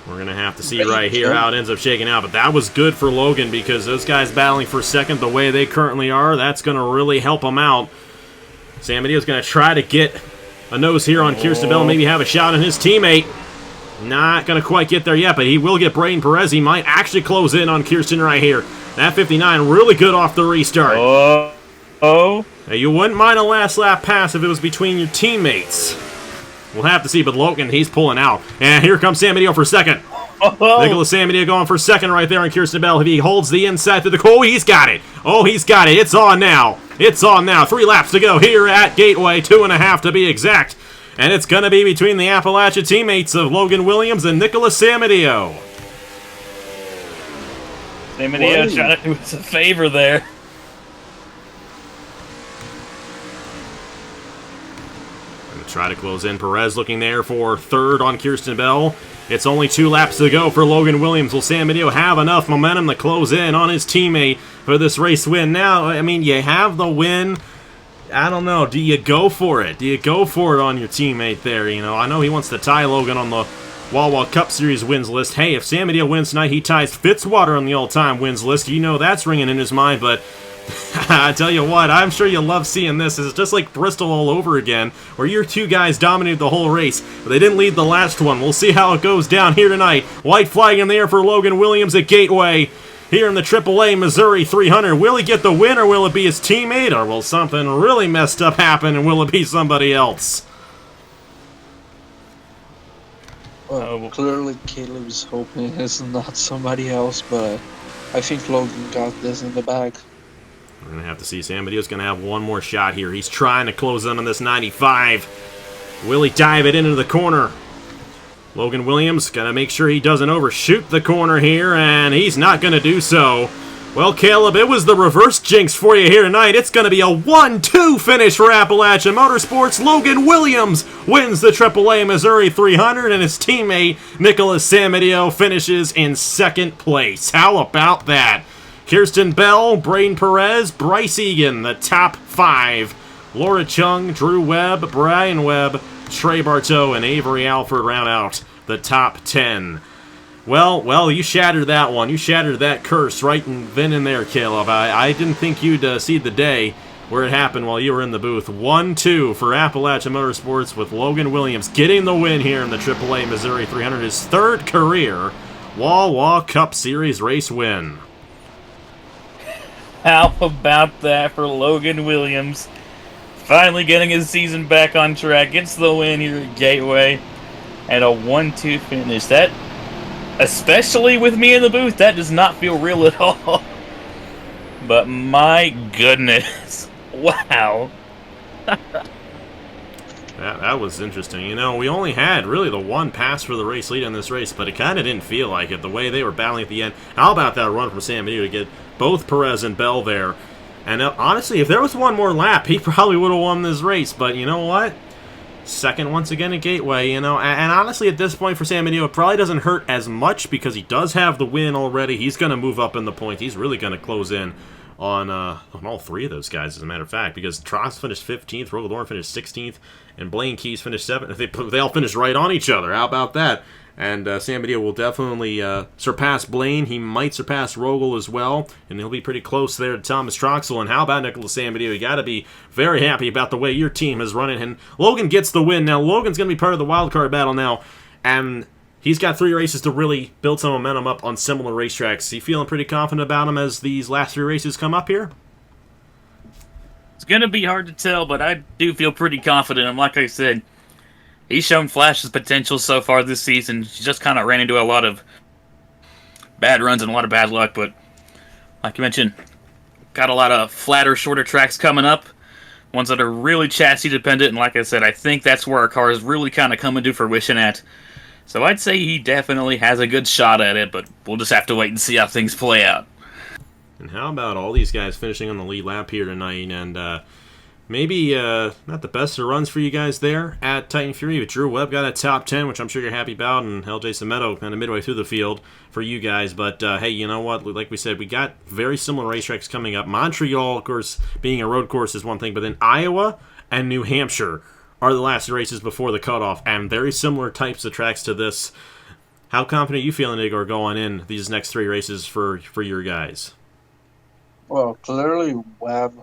We're going to have to see right here how it ends up shaking out, but that was good for Logan because those guys battling for second the way they currently are, that's going to really help them out. Samedeo's going to try to get a nose here on Kirsten Bell, maybe have a shot on his teammate. Not going to quite get there yet, but he will get Braden Perez. He might actually close in on Kirsten right here. That 59 really good off the restart. Now, you wouldn't mind a last lap pass if it was between your teammates. We'll have to see, but Logan, he's pulling out. And here comes Samedeo for second. Nicholas Samedeo going for second right there on Kirsten Bell. If he holds the inside to the... Oh, he's got it. Oh, he's got it. It's on now. It's on now. 3 laps to go here at Gateway. 2.5 to be exact. And it's going to be between the Appalachia teammates of Logan Williams and Nicholas Samedeo. Samedeo trying to do us a favor there. Going to try to close in. Perez looking there for third on Kirsten Bell. It's only 2 laps to go for Logan Williams. Will Samedeo have enough momentum to close in on his teammate for this race win? Now, I mean, you have the win. I don't know. Do you go for it? Do you go for it on your teammate there? You know, I know he wants to tie Logan on the Wawa Cup Series wins list. Hey, if Samedeo wins tonight, he ties Fitzwater on the all-time wins list. You know that's ringing in his mind, but I tell you what, I'm sure you love seeing this. It's just like Bristol all over again, where your 2 guys dominated the whole race, but they didn't lead the last one. We'll see how it goes down here tonight. White flag in the air for Logan Williams at Gateway. Here in the AAA Missouri 300, will he get the win, or will it be his teammate, or will something really messed up happen, and will it be somebody else? Well, clearly Caleb's hoping it's not somebody else, but I think Logan got this in the bag. We're going to have to see. Samedeo's going to have one more shot here. He's trying to close in on this 95. Will he dive it into the corner? Logan Williams going to make sure he doesn't overshoot the corner here, and he's not going to do so. Well, Caleb, it was the reverse jinx for you here tonight. It's going to be a 1-2 finish for Appalachian Motorsports. Logan Williams wins the AAA Missouri 300, and his teammate, Nicholas Samedeo, finishes in second place. How about that? Kirsten Bell, Braden Perez, Bryce Egan, the top 5. Laura Chung, Drew Webb, Brian Webb, Trey Bartow, and Avery Alford round out the top 10. Well, you shattered that one. You shattered that curse right then and there, Caleb. I didn't think you'd see the day where it happened while you were in the booth. 1-2 for Appalachian Motorsports with Logan Williams getting the win here in the AAA Missouri 300, his third career Wawa Cup Series race win. How about that for Logan Williams? Finally getting his season back on track. Gets the win here at Gateway. And a 1-2 finish. That, especially with me in the booth, that does not feel real at all. But my goodness. Wow. That was interesting. You know, we only had really the one pass for the race lead in this race, but it kind of didn't feel like it, the way they were battling at the end. How about that run from San Benito to get both Perez and Bell there? And honestly, if there was one more lap, he probably would have won this race. But you know what? Second once again at Gateway, you know. And honestly, at this point for San Benito, it probably doesn't hurt as much because he does have the win already. He's going to move up in the points. He's really going to close in on all three of those guys, as a matter of fact, because Tross finished 15th, Rogadorn finished 16th, and Blaine Keys finished 7th. They all finished right on each other. How about that? And San Benito will definitely surpass Blaine. He might surpass Rogel as well, and he'll be pretty close there to Thomas Troxel. And how about Nicholas San Benito? You got to be very happy about the way your team is running. And Logan gets the win. Now, Logan's going to be part of the wild card battle now, and he's got 3 races to really build some momentum up on similar racetracks. You feeling pretty confident about him as these last 3 races come up here? It's going to be hard to tell, but I do feel pretty confident. And like I said, he's shown flashes of potential so far this season. He just kind of ran into a lot of bad runs and a lot of bad luck, but like you mentioned, got a lot of flatter, shorter tracks coming up, ones that are really chassis dependent, and like I said, I think that's where our car is really kind of coming to fruition at. So I'd say he definitely has a good shot at it, but we'll just have to wait and see how things play out. And how about all these guys finishing on the lead lap here tonight? And maybe not the best of runs for you guys there at Titan Fury, but Drew Webb got a top 10, which I'm sure you're happy about, and LJ Semedo kind of midway through the field for you guys. But hey, you know what? Like we said, we got very similar racetracks coming up. Montreal, of course, being a road course is one thing, but then Iowa and New Hampshire are the last races before the cutoff, and very similar types of tracks to this. How confident are you feeling, Igor, going in these next 3 races for your guys? Well, clearly Webb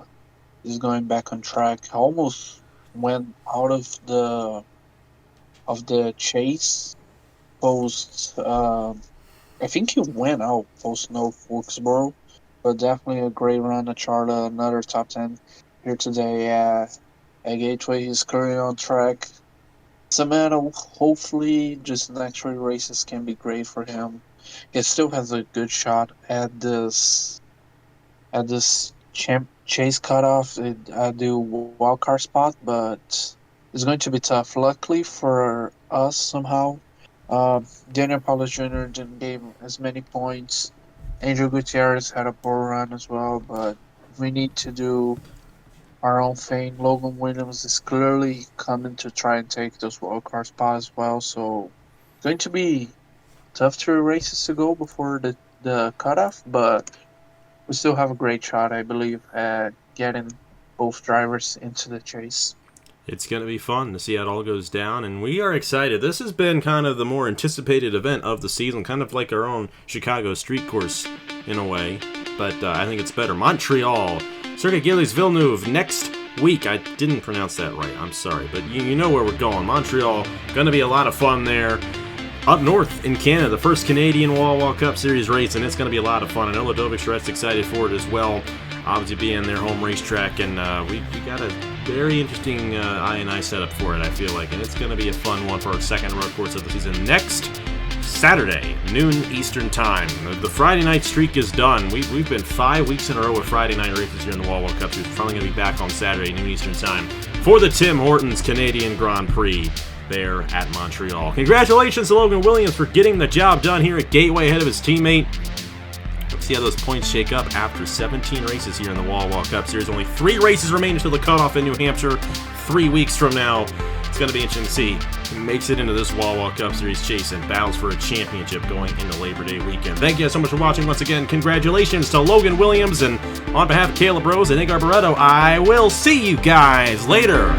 is going back on track. Almost went out of the chase post. I think he went out post North Wilkesboro, but definitely a great run at Charlotte. Another top 10 here today at Gateway. He's currently on track. Semedo, hopefully, just the next 3 races can be great for him. He still has a good shot at this chase cutoff. I do wildcard spot, but it's going to be tough. Luckily for us, somehow, Daniel Paulus Jr. didn't give as many points. Angel Gutierrez had a poor run as well, but we need to do our own thing. Logan Williams is clearly coming to try and take those wildcard spots as well, so it's going to be tough 3 races to go before the cutoff, but we still have a great shot, I believe, at getting both drivers into the chase. It's going to be fun to see how it all goes down, and we are excited. This has been kind of the more anticipated event of the season, kind of like our own Chicago street course in a way, but I think it's better. Montreal, Circuit Gilles Villeneuve, next week. I didn't pronounce that right, I'm sorry, but you know where we're going. Montreal, going to be a lot of fun there. Up north in Canada, the first Canadian Wawa Cup Series race, and it's going to be a lot of fun. I know Ludovic Charette's excited for it as well, obviously being their home racetrack, and we got a very interesting I&I setup for it, I feel like, and it's going to be a fun one for our second road course of the season. Next Saturday, noon Eastern Time. The Friday night streak is done. We've been 5 weeks in a row with Friday night races here in the Wawa Cup Series. We're finally going to be back on Saturday, noon Eastern Time, for the Tim Hortons Canadian Grand Prix there at Montreal. Congratulations to Logan Williams for getting the job done here at Gateway ahead of his teammate. Let's see how those points shake up after 17 races here in the Wawa Cup Series. Only 3 races remain until the cutoff in New Hampshire 3 weeks from now. It's going to be interesting to see who makes it into this Wawa Cup Series chase and battles for a championship going into Labor Day weekend. Thank you so much for watching once again. Congratulations to Logan Williams, and on behalf of Caleb Rose and Igor Barreto, I will see you guys later.